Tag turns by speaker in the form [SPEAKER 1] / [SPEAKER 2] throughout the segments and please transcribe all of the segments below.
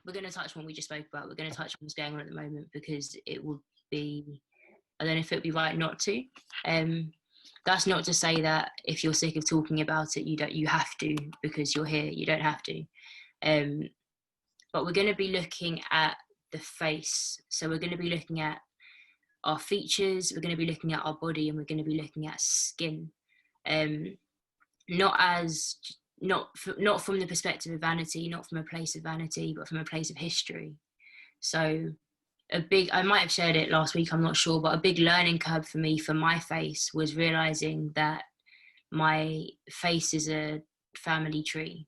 [SPEAKER 1] we're going to touch on what we just spoke about. We're going to touch on what's going on at the moment, because it would be, I don't know if it would be right not to. That's not to say that if you're sick of talking about it, you have to, because you're here. You don't have to. But we're going to be looking at the face. So we're going to be looking at our features, we're going to be looking at our body, and we're going to be looking at skin. Not from the perspective of vanity, not from a place of vanity, but from a place of history. So I might have shared it last week, I'm not sure, but a big learning curve for me for my face was realizing that my face is a family tree.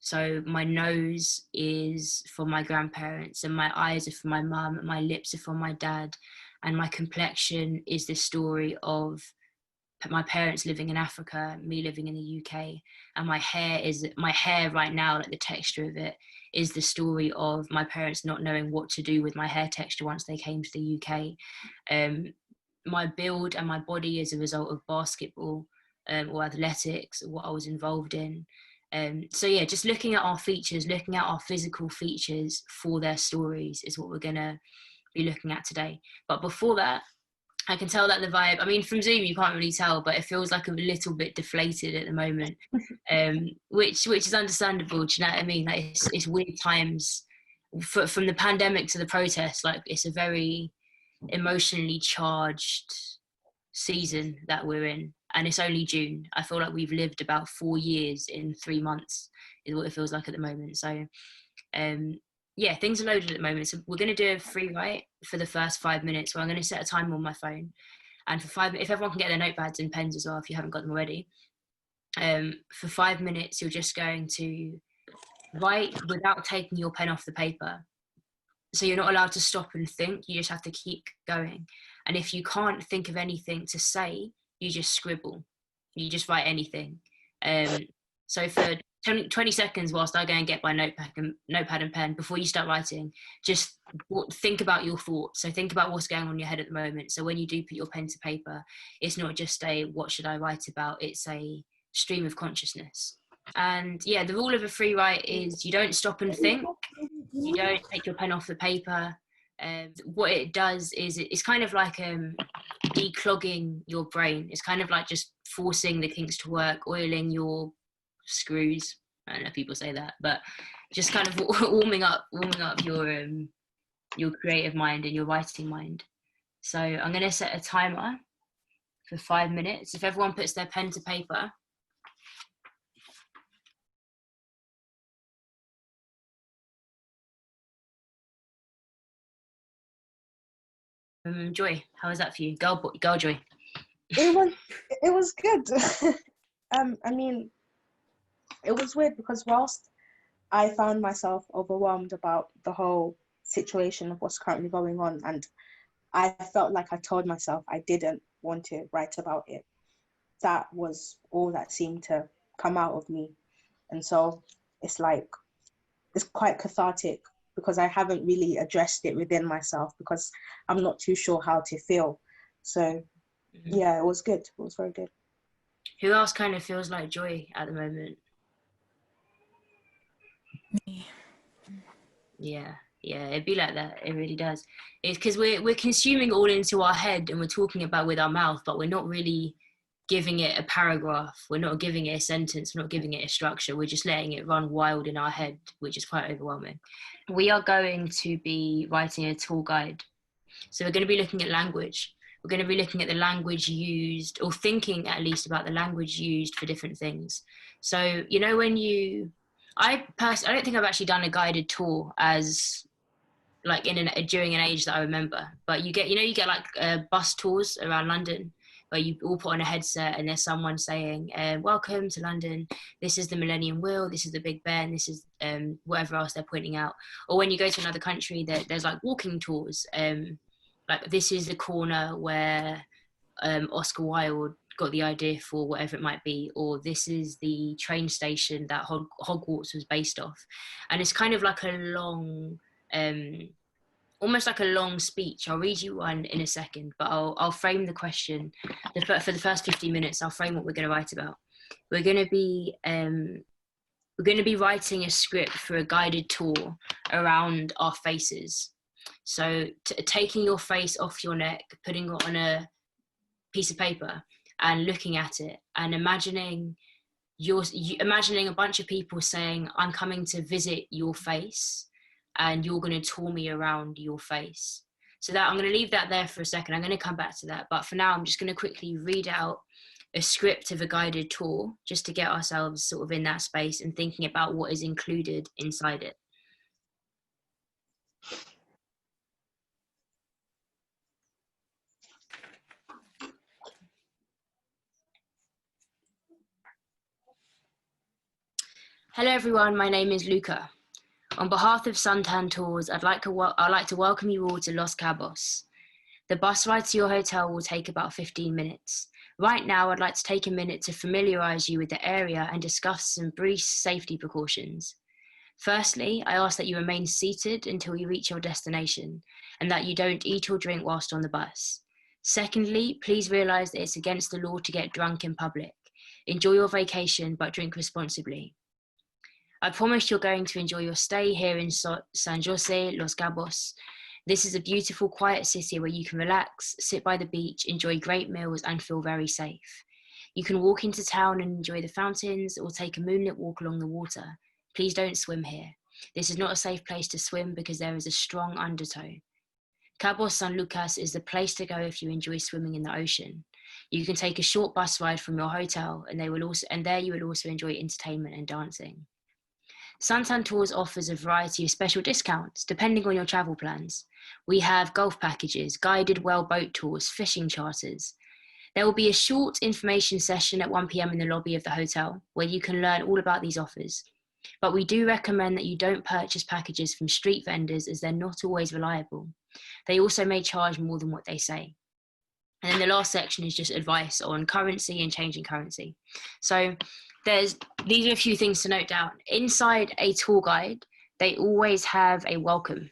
[SPEAKER 1] So my nose is for my grandparents, and my eyes are for my mum, and my lips are for my dad, and my complexion is the story of my parents living in Africa, me living in the UK, and my hair right now, like the texture of it, is the story of my parents not knowing what to do with my hair texture once they came to the UK. My build and my body is a result of basketball or athletics, or what I was involved in. So yeah, just looking at our features, looking at our physical features for their stories is what we're gonna be looking at today. But before that, I can tell that the vibe, I mean, from Zoom you can't really tell, but it feels like a little bit deflated at the moment, which is understandable. Do you know what I mean? Like it's weird times from the pandemic to the protests. Like it's a very emotionally charged season that we're in, and it's only June. I feel like we've lived about 4 years in 3 months is what it feels like at the moment. So yeah, things are loaded at the moment. So we're going to do a free write for the first 5 minutes, where I'm going to set a timer on my phone, and for 5 minutes, if everyone can get their notepads and pens as well, if you haven't got them already, for 5 minutes you're just going to write without taking your pen off the paper. So you're not allowed to stop and think, you just have to keep going. And if you can't think of anything to say, you just scribble, you just write anything. So for 20 seconds whilst I go and get my notepad and pen, before you start writing, just think about your thoughts. So think about what's going on in your head at the moment. So when you do put your pen to paper, it's not just a what should I write about, it's a stream of consciousness. And yeah, the rule of a free write is you don't stop and think, you don't take your pen off the paper. What it does is it's kind of like declogging your brain. It's kind of like just forcing the kinks to work, oiling your screws. I don't know if people say that, but just kind of warming up your creative mind and your writing mind. So I'm going to set a timer for 5 minutes. If everyone puts their pen to paper. Joy, how was that for you? Girl Joy.
[SPEAKER 2] It was good. I mean, it was weird because whilst I found myself overwhelmed about the whole situation of what's currently going on, and I felt like I told myself I didn't want to write about it, that was all that seemed to come out of me. And so it's like, it's quite cathartic because I haven't really addressed it within myself because I'm not too sure how to feel. So yeah, it was good. It was very good.
[SPEAKER 1] Who else kind of feels like Joy at the moment?
[SPEAKER 3] Me.
[SPEAKER 1] Yeah, it'd be like that. It really does. It's because we're consuming all into our head, and we're talking about with our mouth, but we're not really giving it a paragraph. We're not giving it a sentence. We're not giving it a structure. We're just letting it run wild in our head, which is quite overwhelming. We are going to be writing a tour guide. So we're going to be looking at language. We're going to be looking at the language used, or thinking at least about the language used for different things. So, you know, when I don't think I've actually done a guided tour as like during an age that I remember, but you get like bus tours around London where you all put on a headset and there's someone saying, welcome to London, this is the Millennium Wheel, this is the Big Ben, this is whatever else they're pointing out. Or when you go to another country, there's like walking tours, like this is the corner where Oscar Wilde got the idea for whatever it might be, or this is the train station that Hogwarts was based off. And it's kind of like a long, almost like a long speech. I'll read you one in a second, but I'll frame the question. For the first 50 minutes, I'll frame what we're going to write about. We're going to be we're going to be writing a script for a guided tour around our faces. So taking your face off your neck, putting it on a piece of paper and looking at it and imagining a bunch of people saying, I'm coming to visit your face and you're going to tour me around your face. So that I'm going to leave that there for a second. I'm going to come back to that. But for now, I'm just going to quickly read out a script of a guided tour just to get ourselves sort of in that space and thinking about what is included inside it. Hello everyone, my name is Luca. On behalf of Suntan Tours, I'd like to welcome you all to Los Cabos. The bus ride to your hotel will take about 15 minutes. Right now, I'd like to take a minute to familiarise you with the area and discuss some brief safety precautions. Firstly, I ask that you remain seated until you reach your destination and that you don't eat or drink whilst on the bus. Secondly, please realise that it's against the law to get drunk in public. Enjoy your vacation, but drink responsibly. I promise you're going to enjoy your stay here in San Jose, Los Cabos. This is a beautiful, quiet city where you can relax, sit by the beach, enjoy great meals, and feel very safe. You can walk into town and enjoy the fountains or take a moonlit walk along the water. Please don't swim here. This is not a safe place to swim because there is a strong undertow. Cabos San Lucas is the place to go if you enjoy swimming in the ocean. You can take a short bus ride from your hotel and there you will also enjoy entertainment and dancing. Suntan Tours offers a variety of special discounts depending on your travel plans. We have golf packages, guided well boat tours, fishing charters. There will be a short information session at 1 p.m. in the lobby of the hotel where you can learn all about these offers. But we do recommend that you don't purchase packages from street vendors as they're not always reliable. They also may charge more than what they say. And then the last section is just advice on currency and changing currency. So these are a few things to note down. Inside a tour guide, they always have a welcome.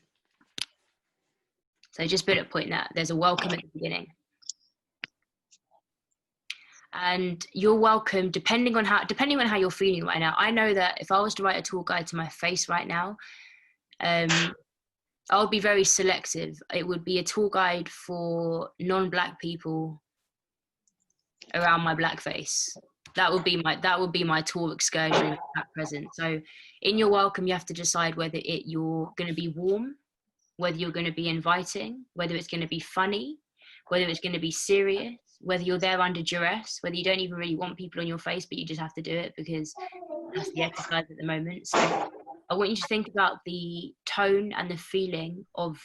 [SPEAKER 1] So just bullet point that. There's a welcome at the beginning. And you're welcome depending on how you're feeling right now. I know that if I was to write a tour guide to my face right now, I would be very selective. It would be a tour guide for non-Black people around my Black face. That would be my tour excursion at present. So in your welcome, you have to decide whether you're going to be warm, whether you're going to be inviting, whether it's going to be funny, whether it's going to be serious, whether you're there under duress, whether you don't even really want people on your face, but you just have to do it because that's the exercise at the moment. So I want you to think about the tone and the feeling of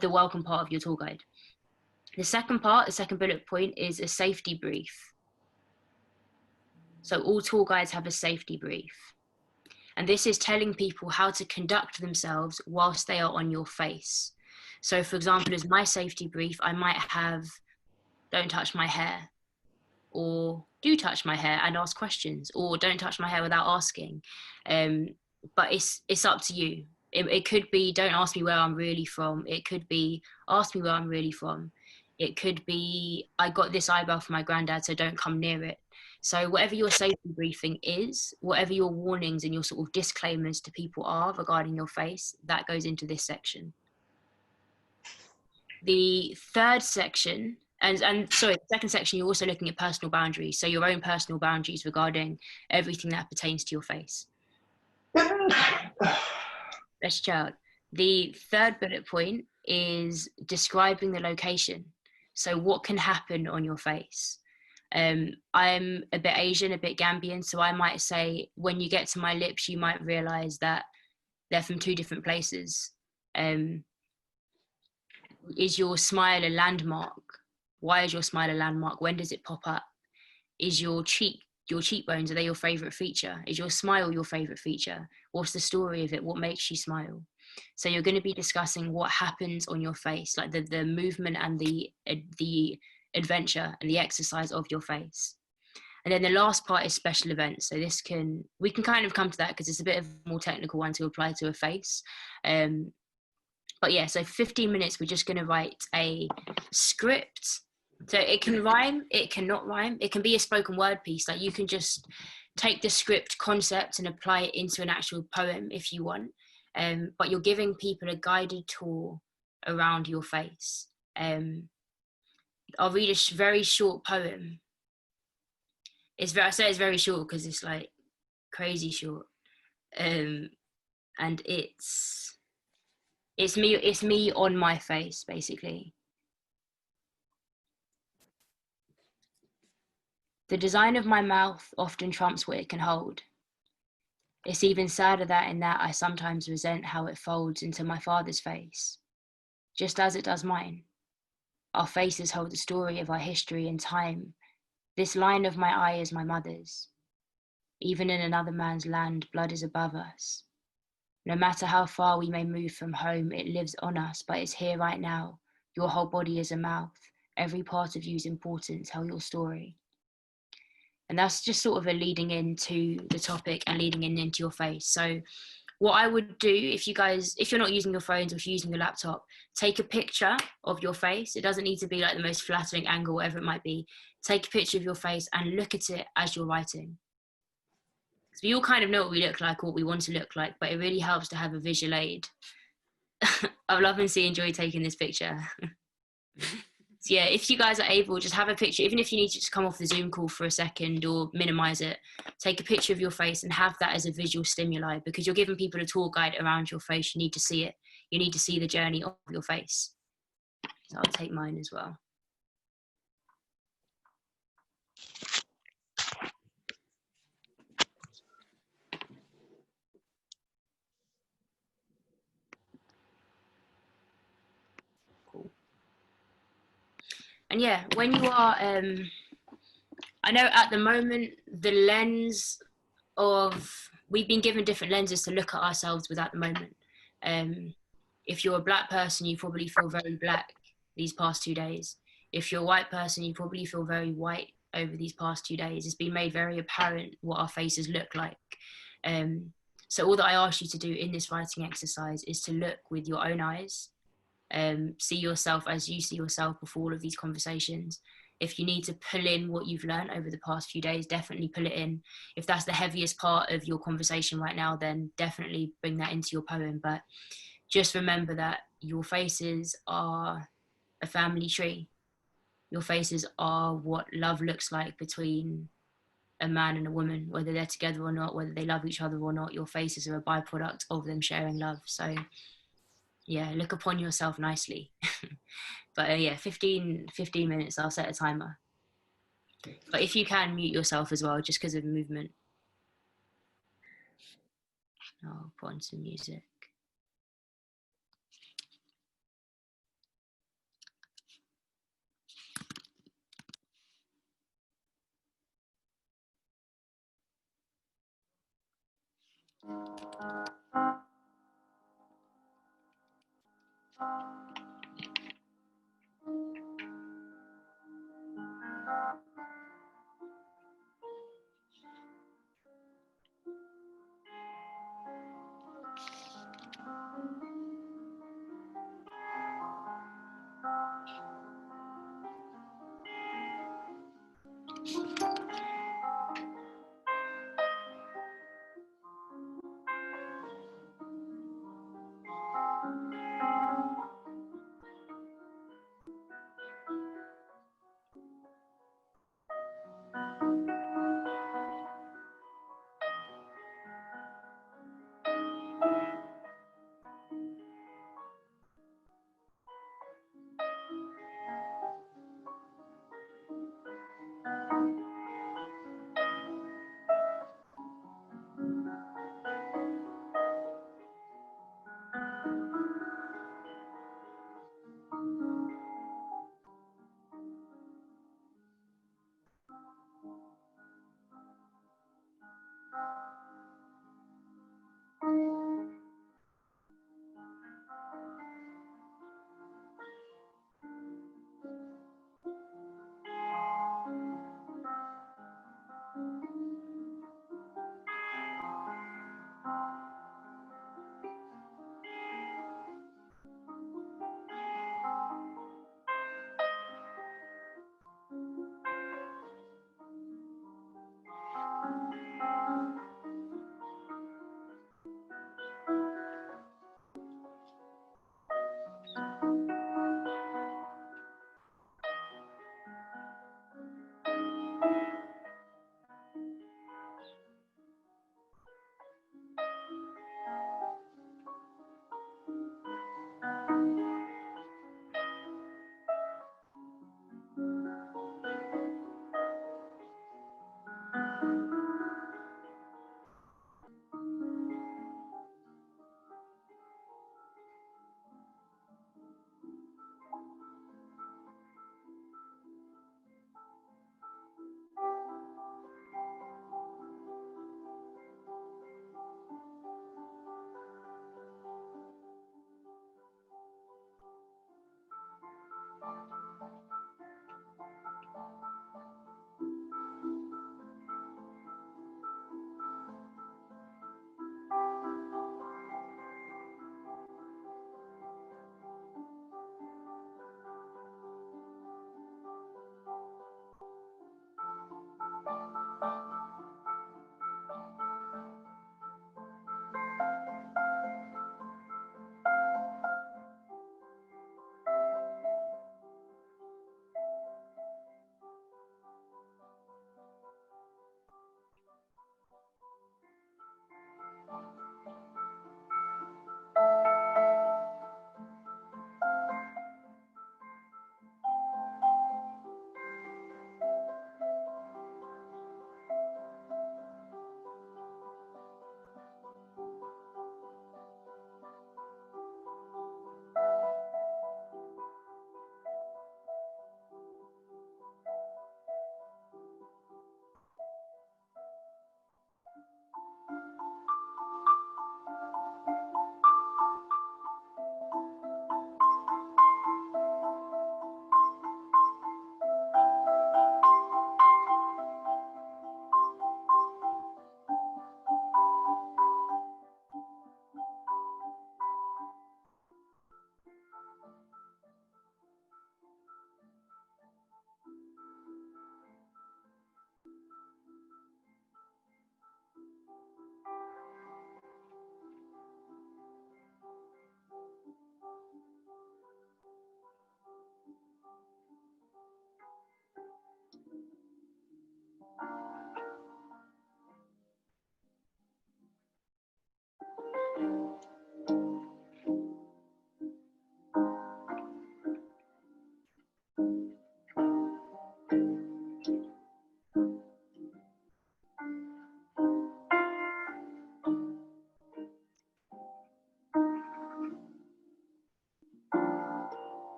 [SPEAKER 1] the welcome part of your tour guide. The second bullet point is a safety brief. So all tour guides have a safety brief. And this is telling people how to conduct themselves whilst they are on your face. So for example, as my safety brief, I might have, don't touch my hair, or do touch my hair and ask questions, or don't touch my hair without asking. But it's up to you. It could be, don't ask me where I'm really from. It could be, ask me where I'm really from. It could be, I got this eyebrow from my granddad, so don't come near it. So whatever your safety briefing is, whatever your warnings and your sort of disclaimers to people are regarding your face, that goes into this section. The third section, the second section, you're also looking at personal boundaries. So your own personal boundaries regarding everything that pertains to your face. Best child. The third bullet point is describing the location. So what can happen on your face? I'm a bit Asian, a bit Gambian, so I might say when you get to my lips, you might realize that they're from two different places. Is your smile a landmark? Why is your smile a landmark? When does it pop up? Is your cheekbones, are they your favorite feature? Is your smile your favorite feature? What's the story of it? What makes you smile? So you're going to be discussing what happens on your face, like the movement and the adventure and the exercise of your face. And then the last part is special events. So we can kind of come to that because it's a bit of a more technical one to apply to a face. But yeah, so 15 minutes, we're just going to write a script. So it can rhyme, it cannot rhyme. It can be a spoken word piece. Like you can just take the script concept and apply it into an actual poem if you want. But you're giving people a guided tour around your face. I'll read a very short poem. I say it's very short because it's like crazy short. And it's me on my face, basically. The design of my mouth often trumps what it can hold. It's even sadder that in that I sometimes resent how it folds into my father's face, just as it does mine. Our faces hold the story of our history and time. This line of my eye is my mother's. Even in another man's land, blood is above us. No matter how far we may move from home, it lives on us, but it's here right now. Your whole body is a mouth. Every part of you is important. Tell your story. And that's just sort of a leading into the topic and leading into your face. So what I would do if you're not using your phones or if you're using your laptop, take a picture of your face. It doesn't need to be like the most flattering angle, whatever it might be. Take a picture of your face and look at it as you're writing. Because we all kind of know what we look like or what we want to look like, but it really helps to have a visual aid. I love and enjoy taking this picture. So yeah, if you guys are able, just have a picture, even if you need to just come off the Zoom call for a second or minimize it, take a picture of your face and have that as a visual stimuli, because you're giving people a tour guide around your face. You need to see it. You need to see the journey of your face. So I'll take mine as well. Cool. And yeah, when you are, I know at the moment, the lens of, we've been given different lenses to look at ourselves with at the moment. If you're a black person, you probably feel very black these past 2 days. If you're a white person, you probably feel very white over these past 2 days. It's been made very apparent what our faces look like. So all that I ask you to do in this writing exercise is to look with your own eyes, see yourself as you see yourself before all of these conversations. If you need to pull in what you've learned over the past few days, definitely pull it in. If that's the heaviest part of your conversation right now, then definitely bring that into your poem. But just remember that your faces are a family tree. Your faces are what love looks like between a man and a woman, whether they're together or not, whether they love each other or not. Your faces are a byproduct of them sharing love. So yeah, look upon yourself nicely. But yeah, 15 minutes, I'll set a timer. But if you can, mute yourself as well, just because of movement. I'll put on some music.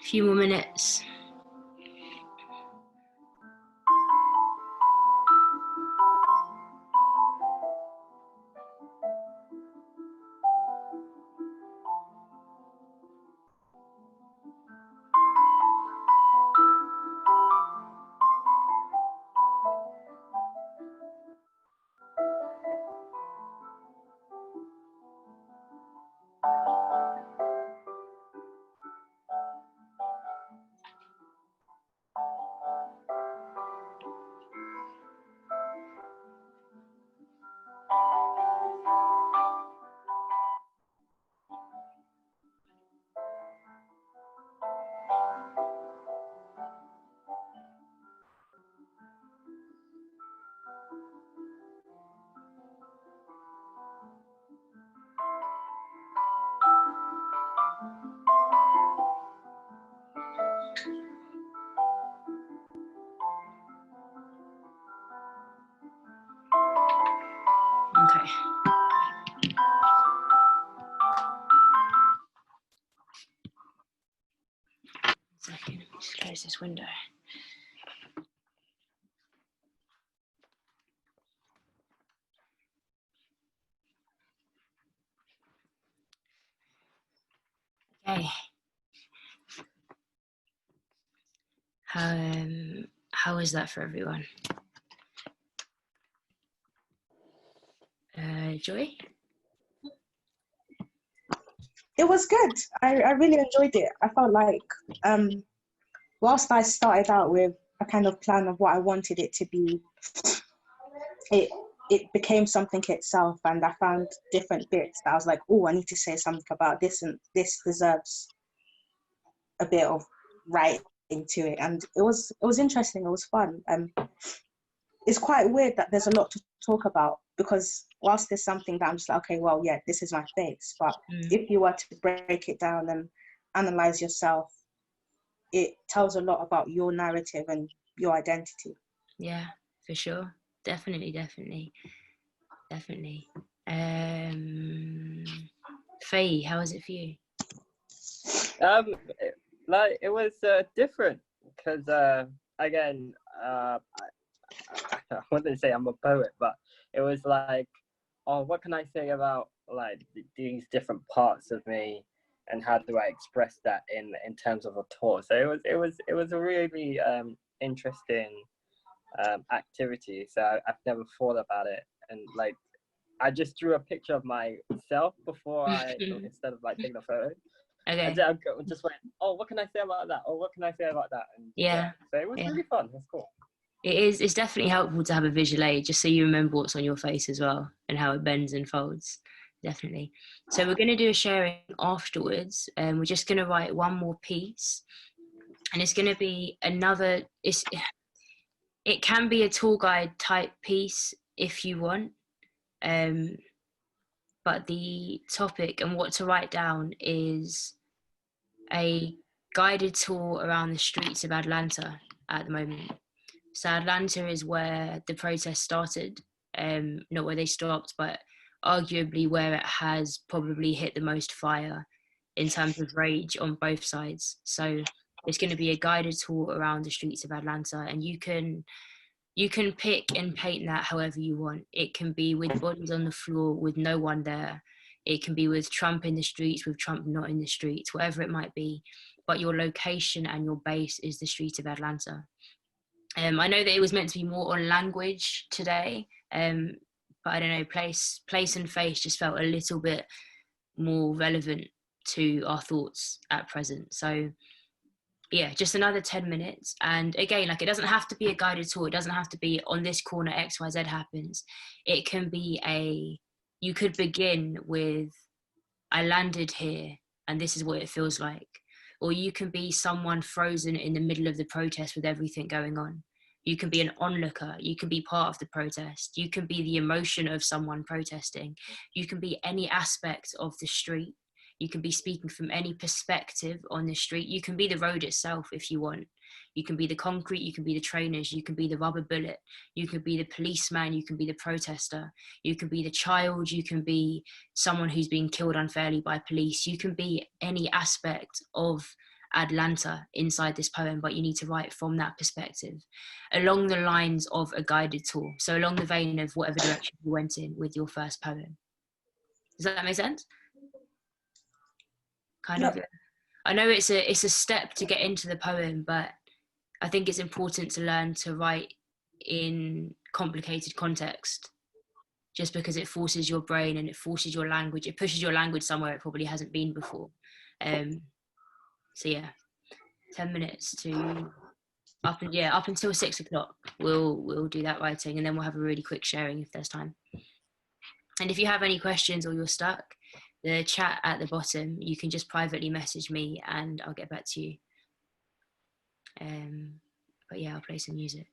[SPEAKER 1] A few more minutes. window. Okay. How is that for everyone? Joy?
[SPEAKER 2] It was good. I really enjoyed it. I felt like whilst I started out with a kind of plan of what I wanted it to be, it became something itself, and I found different bits that I was like, oh, I need to say something about this, and this deserves a bit of writing to it. And it was interesting. It was fun. It's quite weird that there's a lot to talk about, because whilst there's something that I'm just like, okay, well, yeah, this is my face, but if you were to break it down and analyze yourself, it tells a lot about your narrative and your identity.
[SPEAKER 1] Yeah, for sure. Definitely. Faye, how was it for you?
[SPEAKER 3] It was different because again, I wouldn't say I'm a poet, but it was like, oh, what can I say about like these different parts of me, and how do I express that in terms of a tour? So it was a really interesting activity. So I've never thought about it, and like I just drew a picture of myself before instead of like taking a photo.
[SPEAKER 1] Okay.
[SPEAKER 3] I just went, oh, what can I say about that? Or what can I say about that? And
[SPEAKER 1] yeah.
[SPEAKER 3] So it was really fun. It was cool.
[SPEAKER 1] It's definitely helpful to have a visual aid, just so you remember what's on your face as well and how it bends and folds. Definitely. So we're going to do a sharing afterwards, and we're just going to write one more piece, and it's going to be another. It can be a tour guide type piece if you want, but the topic and what to write down is a guided tour around the streets of Atlanta at the moment. So Atlanta is where the protest started, not where they stopped, but arguably where it has probably hit the most fire in terms of rage on both sides. So it's going to be a guided tour around the streets of Atlanta, and you can pick and paint that however you want. It can be with bodies on the floor with no one there. It can be with Trump in the streets, with Trump not in the streets, whatever it might be. But your location and your base is the streets of Atlanta. I know that it was meant to be more on language today, but I don't know, place and face just felt a little bit more relevant to our thoughts at present. So yeah, just another 10 minutes. And again, like, it doesn't have to be a guided tour. It doesn't have to be on this corner XYZ happens. It can be you could begin with, I landed here and this is what it feels like. Or you can be someone frozen in the middle of the protest with everything going on. You can be an onlooker. You can be part of the protest. You can be the emotion of someone protesting. You can be any aspect of the street. You can be speaking from any perspective on the street. You can be the road itself if you want. You can be the concrete, you can be the trainers, you can be the rubber bullet, you can be the policeman, you can be the protester, you can be the child, you can be someone who's being killed unfairly by police. You can be any aspect of Atlanta inside this poem, but you need to write from that perspective along the lines of a guided tour. So along the vein of whatever direction you went in with your first poem. Does that make sense? Kind of. I know it's a step to get into the poem, but I think it's important to learn to write in complicated context, just because it forces your brain and it forces your language. It pushes your language somewhere it probably hasn't been before. So yeah, 10 minutes to up until 6 o'clock. We'll do that writing, and then we'll have a really quick sharing if there's time. And if you have any questions or you're stuck, the chat at the bottom, you can just privately message me and I'll get back to you. But yeah, I'll play some music.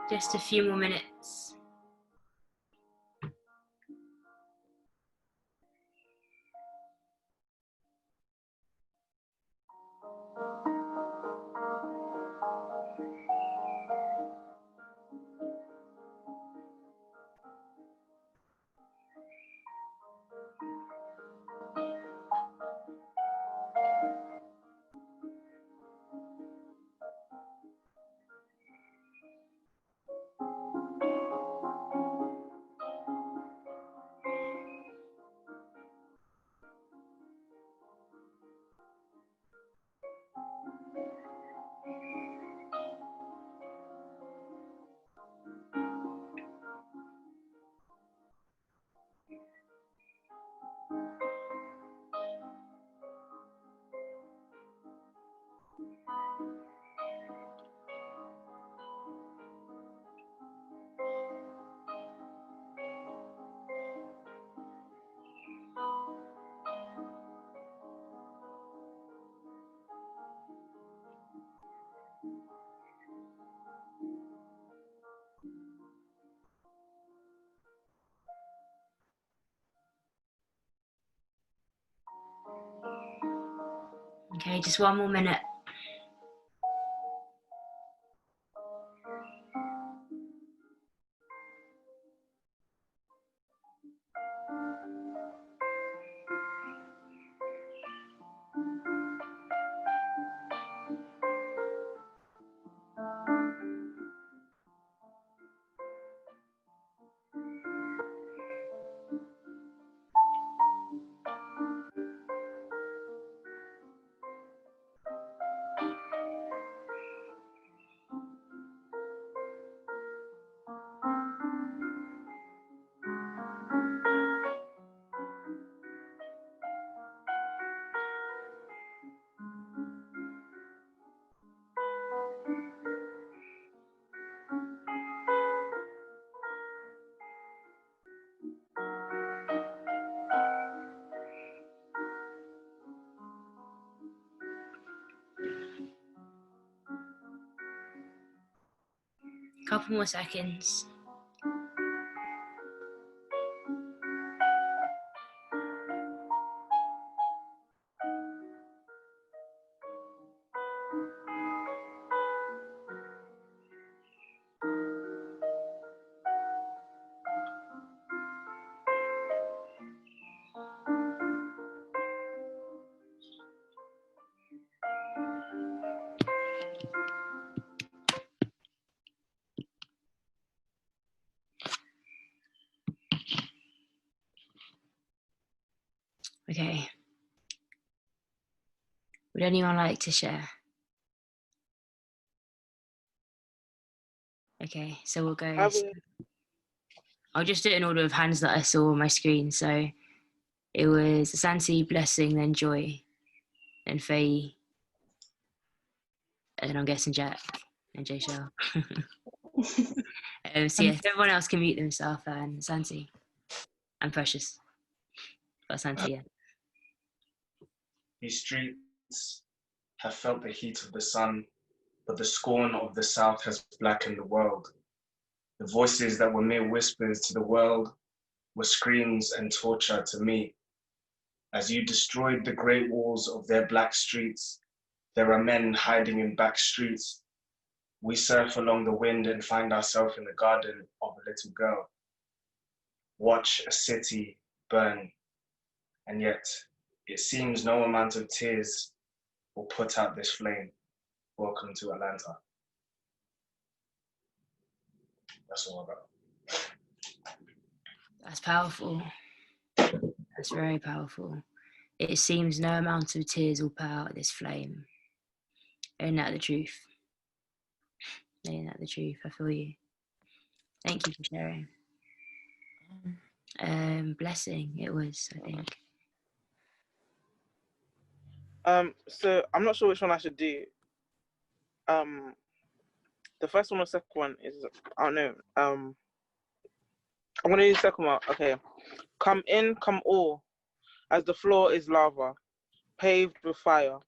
[SPEAKER 1] Just a few more minutes. Okay, just one more minute. Couple more seconds. Okay. Would anyone like to share? Okay, so we'll go. I'll just do it in order of hands that I saw on my screen. So it was Asante, Blessing, then Joy, then Faye, and then I'm guessing Jack and Jay Shell. So yeah, if everyone else can mute themselves, and Asante and Precious. But Asante, yeah.
[SPEAKER 4] These streets have felt the heat of the sun, but the scorn of the South has blackened the world. The voices that were mere whispers to the world were screams and torture to me. As you destroyed the great walls of their black streets, there are men hiding in back streets. We surf along the wind and find ourselves in the garden of a little girl. Watch a city burn, and yet it seems no amount of tears will put out this flame. Welcome to Atlanta. That's all I got.
[SPEAKER 1] That's powerful. That's very powerful. It seems no amount of tears will put out this flame. Ain't that the truth? Ain't that the truth? I feel you. Thank you for sharing. Blessing, it was, I think.
[SPEAKER 5] So I'm not sure which one I should do. The first one or second one is, I don't know. I'm gonna do the second one. Okay. Come in, come all, as the floor is lava, paved with fire.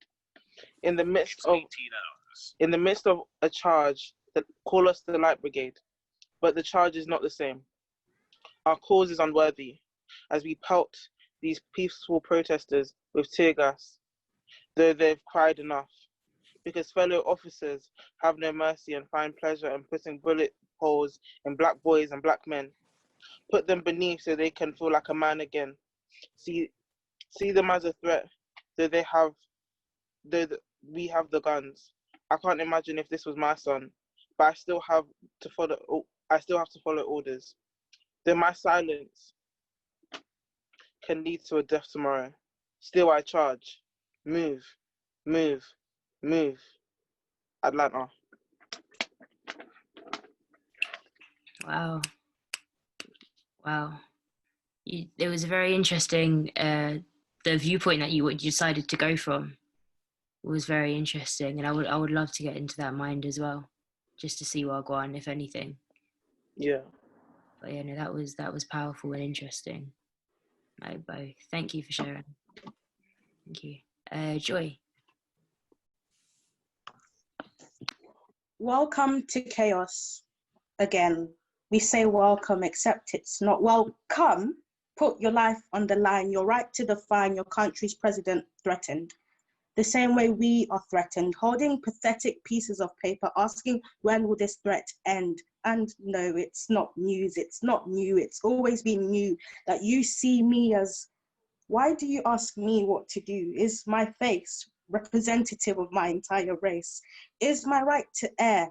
[SPEAKER 5] In the midst of a charge that call us the Light Brigade, but the charge is not the same. Our cause is unworthy, as we pelt these peaceful protesters with tear gas, though they've cried enough, because fellow officers have no mercy and find pleasure in putting bullet holes in black boys and black men. Put them beneath so they can feel like a man again. See them as a threat, though we have the guns. I can't imagine if this was my son, but I still have to follow orders. Though my silence can lead to a death tomorrow, still I charge. Move, move, move. Atlanta.
[SPEAKER 1] Wow. It was a very interesting, the viewpoint that you decided to go from was very interesting, and I would love to get into that mind as well, just to see Wagwan, if anything.
[SPEAKER 5] Yeah.
[SPEAKER 1] But yeah, no, that was powerful and interesting. Like both. Thank you for sharing. Thank you. Joy.
[SPEAKER 2] Welcome to chaos. Again, we say welcome, except it's not welcome. Put your life on the line. Your right to define your country's president threatened. the same way we are threatened, holding pathetic pieces of paper, asking when will this threat end? And no, it's not news, it's not new, it's always been new, that you see me as, why do you ask me what to do? Is my face representative of my entire race? Is my right to air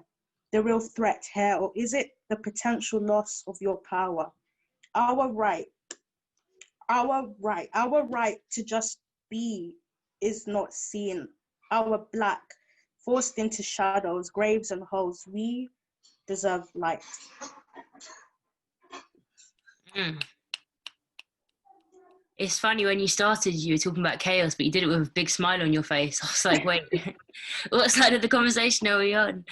[SPEAKER 2] the real threat here, or is it the potential loss of your power? Our right to just be is not seen. Our black, forced into shadows, graves and holes, we deserve light.
[SPEAKER 1] Mm. It's funny, when you started, you were talking about chaos, but you did it with a big smile on your face. I was like, wait, what side of the conversation are we on?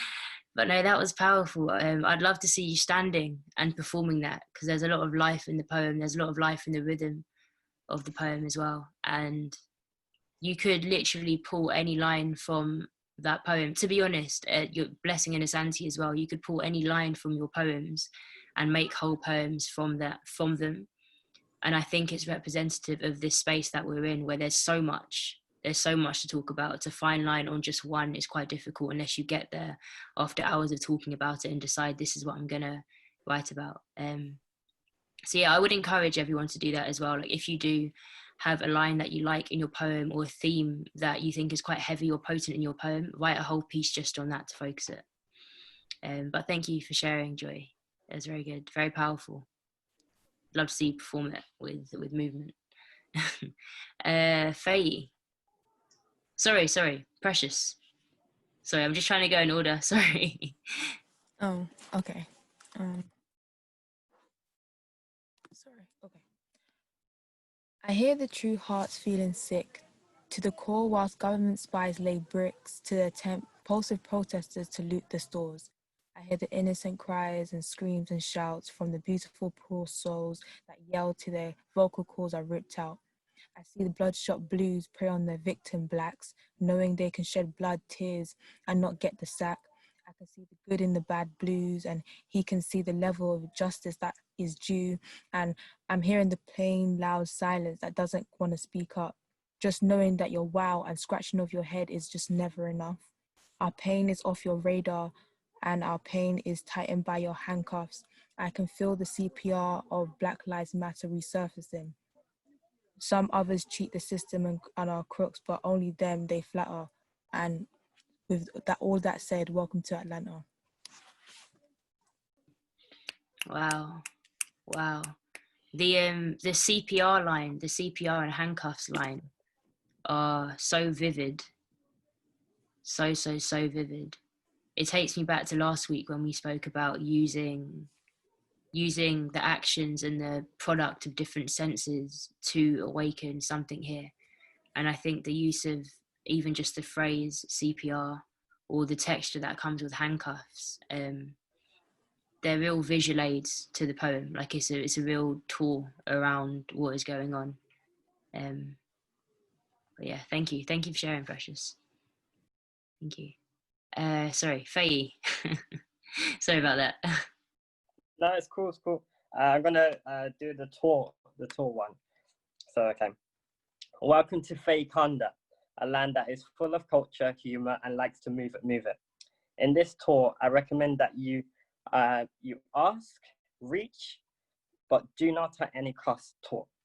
[SPEAKER 1] But no, that was powerful. I'd love to see you standing and performing that, because there's a lot of life in the poem. There's a lot of life in the rhythm of the poem as well. And you could literally pull any line from that poem. To be honest, your Blessing and Asante as well, you could pull any line from your poems and make whole poems from them. And I think it's representative of this space that we're in, where there's so much to talk about. To fine line on just one is quite difficult, unless you get there after hours of talking about it and decide this is what I'm gonna write about. So yeah, I would encourage everyone to do that as well. Like, if you do have a line that you like in your poem, or a theme that you think is quite heavy or potent in your poem, write a whole piece just on that to focus it. But thank you for sharing, Joy. It was very good, very powerful. Love to see you perform it with movement. Faye. Sorry, Precious. Sorry, I'm just trying to go in order. Sorry.
[SPEAKER 6] Oh, okay. Sorry, okay. I hear the true hearts feeling sick to the core, whilst government spies lay bricks to the impulsive protesters to loot the stores. I hear the innocent cries and screams and shouts from the beautiful poor souls that yell till their vocal cords are ripped out. I see the bloodshot blues prey on their victim blacks, knowing they can shed blood, tears, and not get the sack. I can see the good in the bad blues, and he can see the level of justice that is due. And I'm hearing the plain, loud silence that doesn't want to speak up. Just knowing that your wow and scratching of your head is just never enough. Our pain is off your radar, and our pain is tightened by your handcuffs. I can feel the CPR of Black Lives Matter resurfacing. Some others cheat the system and are crooks, but only them they flatter. And with that, all that said, welcome to Atlanta.
[SPEAKER 1] Wow. The CPR line, the CPR and handcuffs line are so vivid. So vivid. It takes me back to last week when we spoke about using the actions and the product of different senses to awaken something here. And I think the use of even just the phrase CPR, or the texture that comes with handcuffs, they're real visual aids to the poem. Like, it's a real tool around what is going on. But yeah, thank you for sharing, Precious. Thank you. Sorry, Faye. Sorry about that.
[SPEAKER 3] No, it's cool. I'm gonna do the tour one. So, okay. Welcome to Faye Kanda, a land that is full of culture, humor, and likes to move it. In this tour, I recommend that you ask, reach, but do not at any cost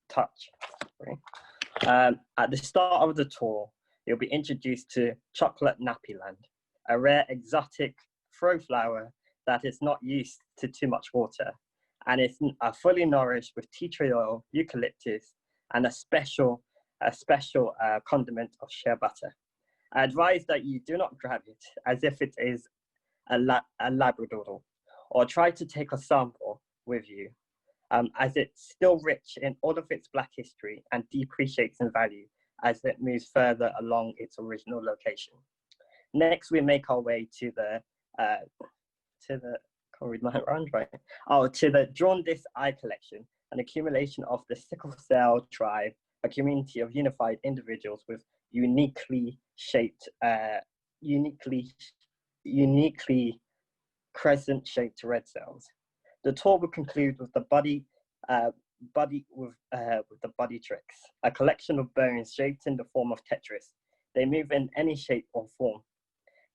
[SPEAKER 3] touch. At the start of the tour, you'll be introduced to chocolate nappy land, a rare exotic throw flower that is not used to too much water, and it's fully nourished with tea tree oil, eucalyptus, and a special condiment of shea butter. I advise that you do not grab it as if it is a labradoodle, or try to take a sample with you, as it's still rich in all of its Black history and depreciates in value as it moves further along its original location. Next, we make our way to the Jaundice Eye Collection, an accumulation of the sickle cell tribe, a community of unified individuals with uniquely crescent-shaped red cells. The tour will conclude with the body tricks, a collection of bones shaped in the form of Tetris, They move in any shape or form.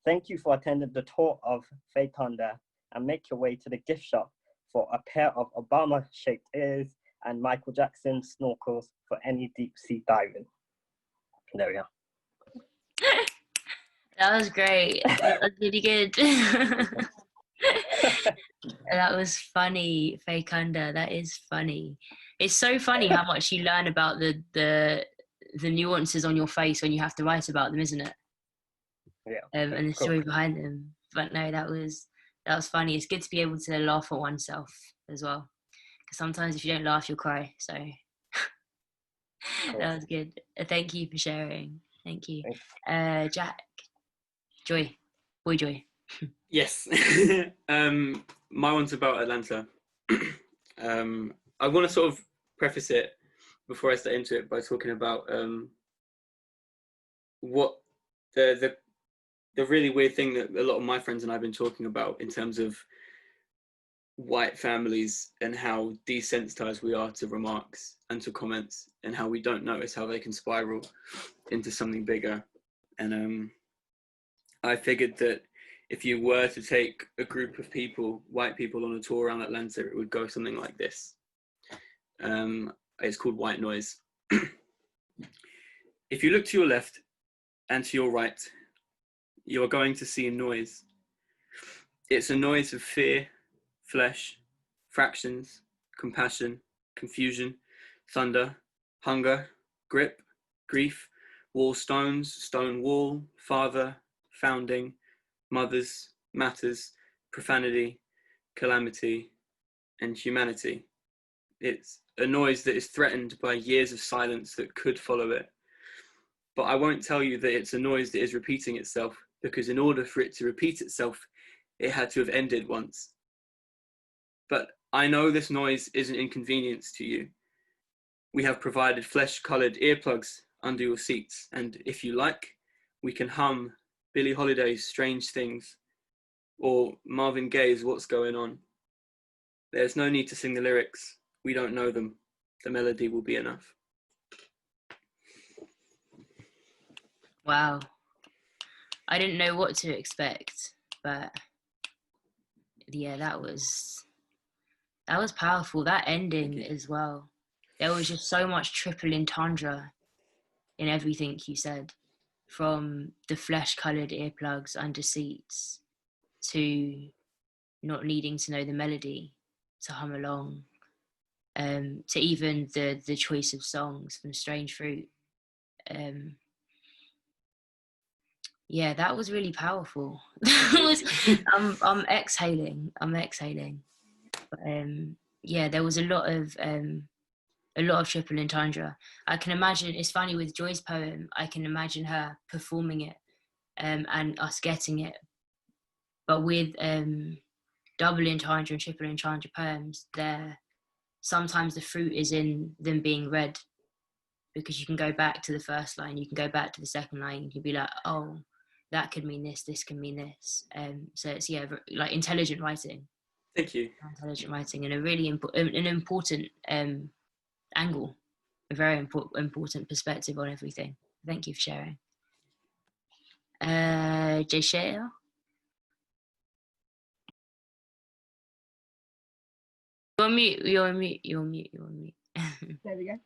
[SPEAKER 3] Thank you for attending the tour of Faykanda, and make your way to the gift shop for a pair of Obama-shaped ears and Michael Jackson snorkels for any deep sea diving. There we are.
[SPEAKER 1] That was great. That was really good. That was funny, Faykanda. That is funny. It's so funny how much you learn about the nuances on your face when you have to write about them, isn't it?
[SPEAKER 3] Yeah.
[SPEAKER 1] And the story behind them. But no, that was funny. It's good to be able to laugh at oneself as well, because sometimes if you don't laugh, you'll cry. So that was good. Thank you for sharing. Thank you. Jack, Joy, boy Joy.
[SPEAKER 7] Yes. My one's about Atlanta. I want to sort of preface it before I start into it by talking about what the really weird thing that a lot of my friends and I have been talking about in terms of white families and how desensitized we are to remarks and to comments, and how we don't notice how they can spiral into something bigger. And I figured that if you were to take a group of people, white people, on a tour around Atlanta, it would go something like this. It's called white noise. If you look to your left and to your right, you are going to see a noise. It's a noise of fear, flesh, fractions, compassion, confusion, thunder, hunger, grip, grief, wall stones, stone wall, father, founding, mothers, matters, profanity, calamity, and humanity. It's a noise that is threatened by years of silence that could follow it. But I won't tell you that it's a noise that is repeating itself, because in order for it to repeat itself, it had to have ended once. But I know this noise is an inconvenience to you. We have provided flesh-coloured earplugs under your seats, and if you like, we can hum Billie Holiday's Strange Things or Marvin Gaye's What's Going On. There's no need to sing the lyrics. We don't know them. The melody will be enough.
[SPEAKER 1] Wow. I didn't know what to expect, but yeah, that was powerful. That ending as well. There was just so much triple entendre in everything you said, from the flesh-coloured earplugs under seats to not needing to know the melody to hum along, to even the choice of songs from Strange Fruit. Yeah, that was really powerful. I'm exhaling. But, yeah, there was a lot of triple entendre. I can imagine. It's funny with Joy's poem. I can imagine her performing it, and us getting it. But with double entendre and triple entendre poems, sometimes the fruit is in them being read, because you can go back to the first line, you can go back to the second line, you can be like, oh, that could mean this can mean this. So it's, yeah, like intelligent writing.
[SPEAKER 7] Thank you.
[SPEAKER 1] Intelligent writing, and a really an important angle, a very important perspective on everything. Thank you for sharing. Jay, You're on mute.
[SPEAKER 2] There we go.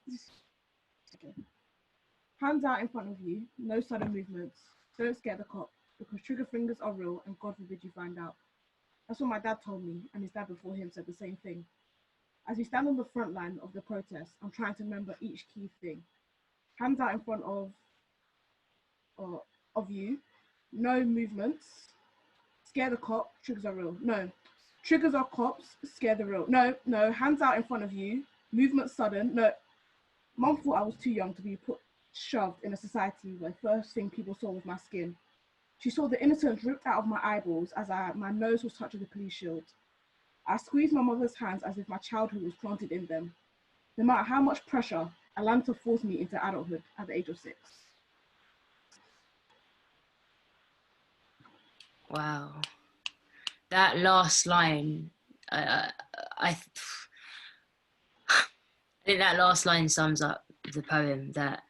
[SPEAKER 2] Okay. Hands out in front of you, no sudden movements. Don't scare the cop, because trigger fingers are real and God forbid you find out. That's what my dad told me, and his dad before him said the same thing. As we stand on the front line of the protest, I'm trying to remember each key thing. Hands out in front of you, no movements. Scare the cop, triggers are real. No, triggers are cops, scare the real. No, hands out in front of you, movement sudden. No, Mum thought I was too young to be shoved in a society where first thing people saw was my skin. She saw the innocence ripped out of my eyeballs as my nose was touching the police shield. I squeezed my mother's hands as if my childhood was planted in them. No matter how much pressure, Atlanta forced me into adulthood at the age of 6.
[SPEAKER 1] Wow, that last line, I think that last line sums up the poem. That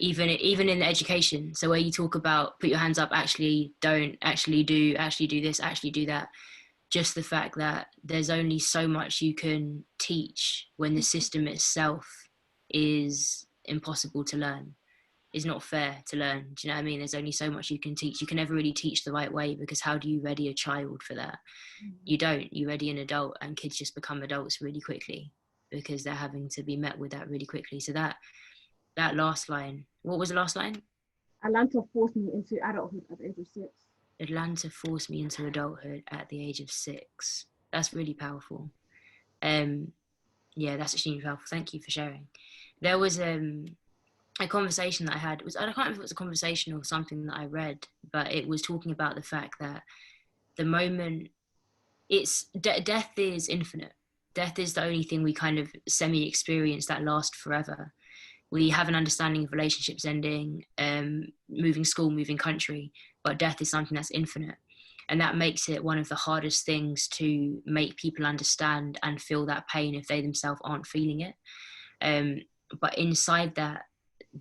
[SPEAKER 1] even in education. So where you talk about put your hands up, actually don't, actually do this, actually do that. Just the fact that there's only so much you can teach when the system itself is impossible to learn, is not fair to learn. Do you know what I mean? There's only so much you can teach. You can never really teach the right way, because how do you ready a child for that? You don't. You ready an adult, and kids just become adults really quickly because they're having to be met with that really quickly. So that last line, what was the last line?
[SPEAKER 2] Atlanta forced me into adulthood at the age of 6.
[SPEAKER 1] Atlanta forced me into adulthood at the age of 6. That's really powerful. Yeah, that's extremely powerful. Thank you for sharing. There was a conversation that I had. I can't remember if it was a conversation or something that I read, but it was talking about the fact that the moment death is infinite. Death is the only thing we kind of semi-experience that lasts forever. We have an understanding of relationships ending, moving school, moving country, but death is something that's infinite. And that makes it one of the hardest things to make people understand and feel that pain if they themselves aren't feeling it. But inside that,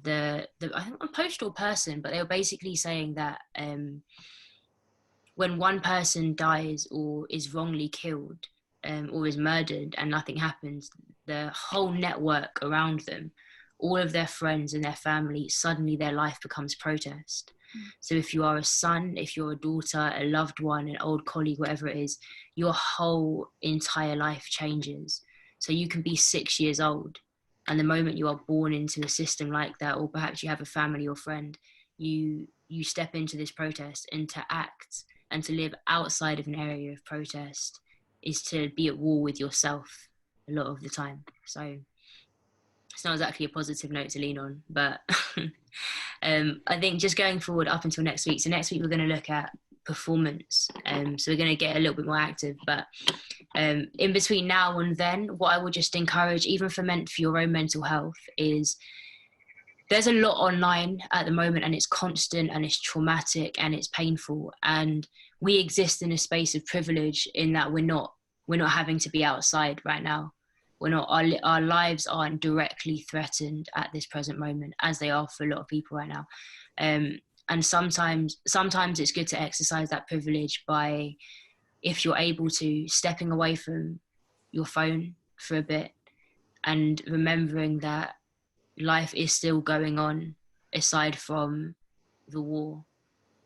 [SPEAKER 1] I think a postal person, but they were basically saying that when one person dies or is wrongly killed or is murdered and nothing happens, the whole network around them, all of their friends and their family, suddenly their life becomes protest. So if you are a son, if you're a daughter, a loved one, an old colleague, whatever it is, your whole entire life changes. So you can be 6 years old, and the moment you are born into a system like that, or perhaps you have a family or friend, you step into this protest, and to act and to live outside of an area of protest is to be at war with yourself a lot of the time. So it's not exactly a positive note to lean on, but I think just going forward up until next week. So next week we're going to look at performance. So we're going to get a little bit more active, but in between now and then, what I would just encourage, even for your own mental health, is there's a lot online at the moment, and it's constant and it's traumatic and it's painful. And we exist in a space of privilege in that we're not having to be outside right now. We're not, our lives aren't directly threatened at this present moment, as they are for a lot of people right now. And sometimes it's good to exercise that privilege by, if you're able to, stepping away from your phone for a bit and remembering that life is still going on aside from the war.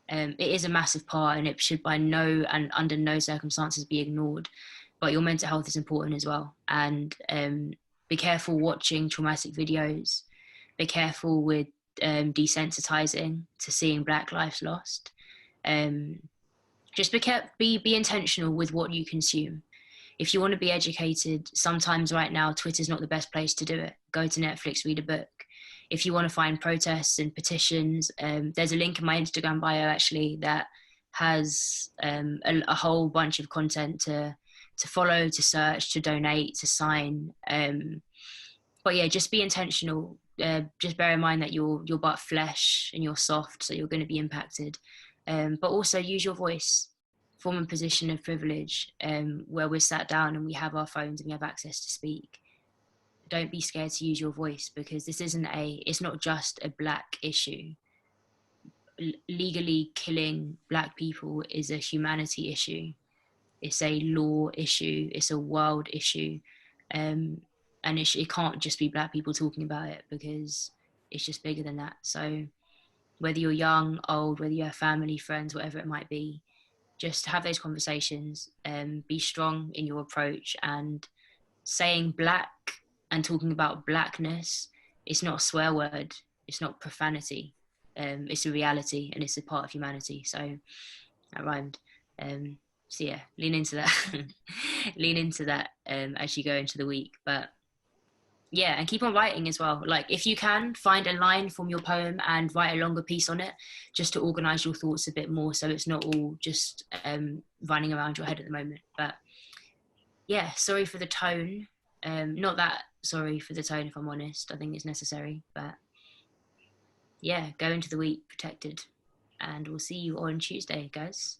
[SPEAKER 1] It is a massive part, and it should under no circumstances be ignored. But your mental health is important as well. And be careful watching traumatic videos. Be careful with desensitizing to seeing Black lives lost. Just be intentional with what you consume. If you want to be educated, sometimes right now, Twitter's not the best place to do it. Go to Netflix, read a book. If you want to find protests and petitions, there's a link in my Instagram bio actually that has a whole bunch of content to follow, to search, to donate, to sign. But yeah, just be intentional. Just bear in mind that you're but flesh and you're soft, so you're going to be impacted. But also use your voice. Form a position of privilege where we're sat down and we have our phones and we have access to speak. Don't be scared to use your voice, because this it's not just a Black issue. Legally killing Black people is a humanity issue. It's a law issue. It's a world issue. And it can't just be Black people talking about it, because it's just bigger than that. So whether you're young, old, whether you have family, friends, whatever it might be, just have those conversations, be strong in your approach. And saying Black and talking about Blackness, it's not a swear word, it's not profanity, it's a reality and it's a part of humanity. So that rhymed. So yeah, lean into that. Lean into that as you go into the week. But yeah, and keep on writing as well. Like, if you can, find a line from your poem and write a longer piece on it, just to organise your thoughts a bit more, so it's not all just running around your head at the moment. But yeah, sorry for the tone. Not that sorry for the tone, if I'm honest. I think it's necessary. But yeah, go into the week protected. And we'll see you on Tuesday, guys.